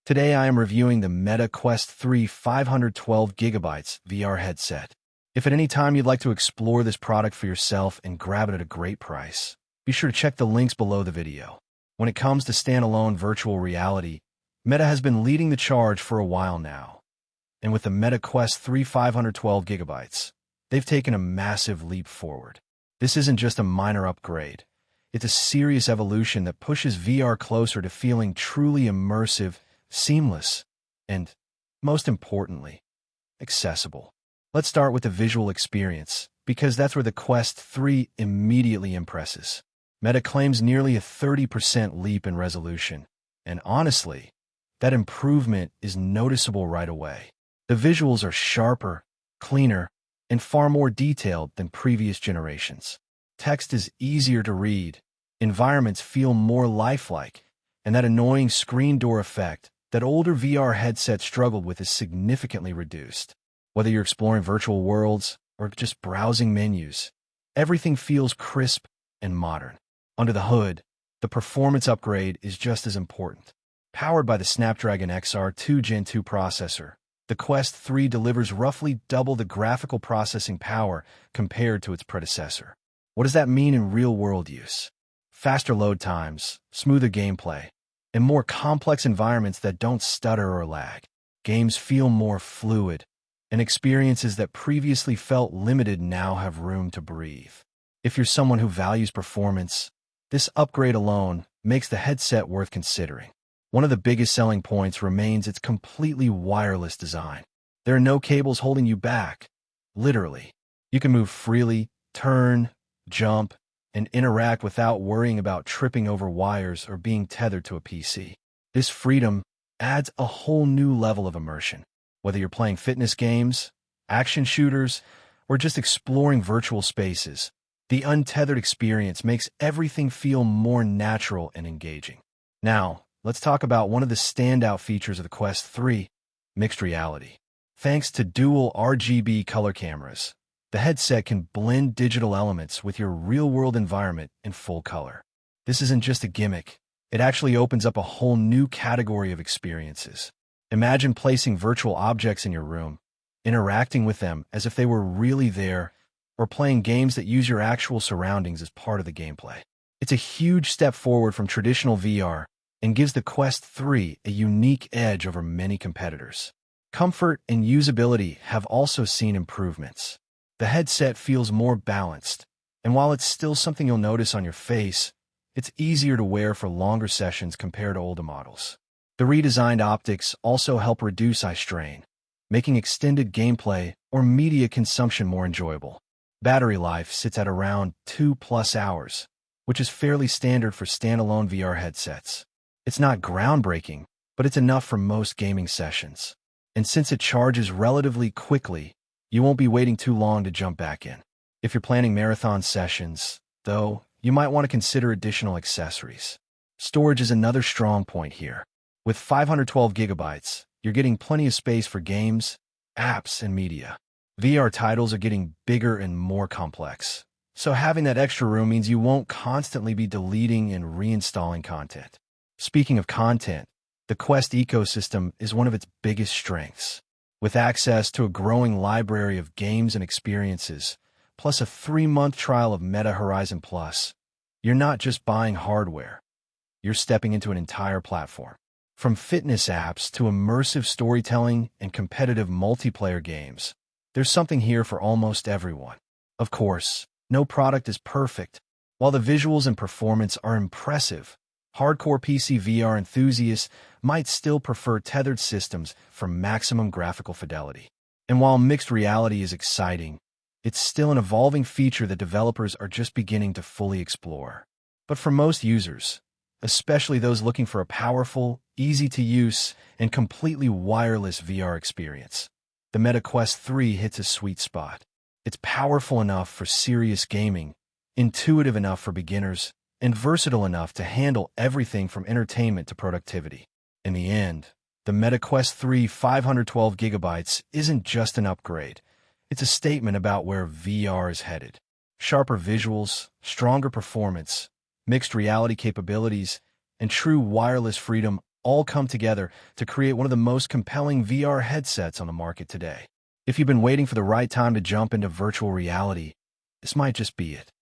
Today I am reviewing the Meta Quest 3 512GB VR headset. If at any time you'd like to explore this product for yourself and grab it at a great price, be sure to check the links below the video. When it comes to standalone virtual reality, Meta has been leading the charge for a while now. And with the Meta Quest 3 512GB, they've taken a massive leap forward. This isn't just a minor upgrade. It's a serious evolution that pushes VR closer to feeling truly immersive, seamless, and, most importantly, accessible. Let's start with the visual experience, because that's where the Quest 3 immediately impresses. Meta claims nearly a 30% leap in resolution, and honestly, that improvement is noticeable right away. The visuals are sharper, cleaner, and far more detailed than previous generations. Text is easier to read, environments feel more lifelike, and that annoying screen door effect that older VR headsets struggled with is significantly reduced. Whether you're exploring virtual worlds or just browsing menus, everything feels crisp and modern. Under the hood, the performance upgrade is just as important. Powered by the Snapdragon XR2 Gen 2 processor, the Quest 3 delivers roughly double the graphical processing power compared to its predecessor. What does that mean in real-world use? Faster load times, smoother gameplay, and more complex environments that don't stutter or lag. Games feel more fluid, and experiences that previously felt limited now have room to breathe. If you're someone who values performance, this upgrade alone makes the headset worth considering. One of the biggest selling points remains its completely wireless design. There are no cables holding you back. Literally, you can move freely, turn, jump, and interact without worrying about tripping over wires or being tethered to a PC. This freedom adds a whole new level of immersion. Whether you're playing fitness games, action shooters, or just exploring virtual spaces, the untethered experience makes everything feel more natural and engaging. Now, let's talk about one of the standout features of the Quest 3, mixed reality. Thanks to dual RGB color cameras, the headset can blend digital elements with your real-world environment in full color. This isn't just a gimmick. It actually opens up a whole new category of experiences. Imagine placing virtual objects in your room, interacting with them as if they were really there, or playing games that use your actual surroundings as part of the gameplay. It's a huge step forward from traditional VR and gives the Quest 3 a unique edge over many competitors. Comfort and usability have also seen improvements. The headset feels more balanced, and while it's still something you'll notice on your face, it's easier to wear for longer sessions compared to older models. The redesigned optics also help reduce eye strain, making extended gameplay or media consumption more enjoyable. Battery life sits at around 2+ hours, which is fairly standard for standalone VR headsets. It's not groundbreaking, but it's enough for most gaming sessions. And since it charges relatively quickly, you won't be waiting too long to jump back in. If you're planning marathon sessions, though, you might want to consider additional accessories. Storage is another strong point here. With 512GB, you're getting plenty of space for games, apps, and media. VR titles are getting bigger and more complex, so having that extra room means you won't constantly be deleting and reinstalling content. Speaking of content, the Quest ecosystem is one of its biggest strengths. With access to a growing library of games and experiences, plus a 3-month trial of Meta Horizon Plus, you're not just buying hardware. You're stepping into an entire platform. From fitness apps to immersive storytelling and competitive multiplayer games, there's something here for almost everyone. Of course, no product is perfect. While the visuals and performance are impressive, hardcore PC VR enthusiasts might still prefer tethered systems for maximum graphical fidelity. And while mixed reality is exciting, it's still an evolving feature that developers are just beginning to fully explore. But for most users, especially those looking for a powerful, easy-to-use, and completely wireless VR experience, the Meta Quest 3 hits a sweet spot. It's powerful enough for serious gaming, intuitive enough for beginners, and versatile enough to handle everything from entertainment to productivity. In the end, the Meta Quest 3 512GB isn't just an upgrade. It's a statement about where VR is headed. Sharper visuals, stronger performance, mixed reality capabilities, and true wireless freedom all come together to create one of the most compelling VR headsets on the market today. If you've been waiting for the right time to jump into virtual reality, this might just be it.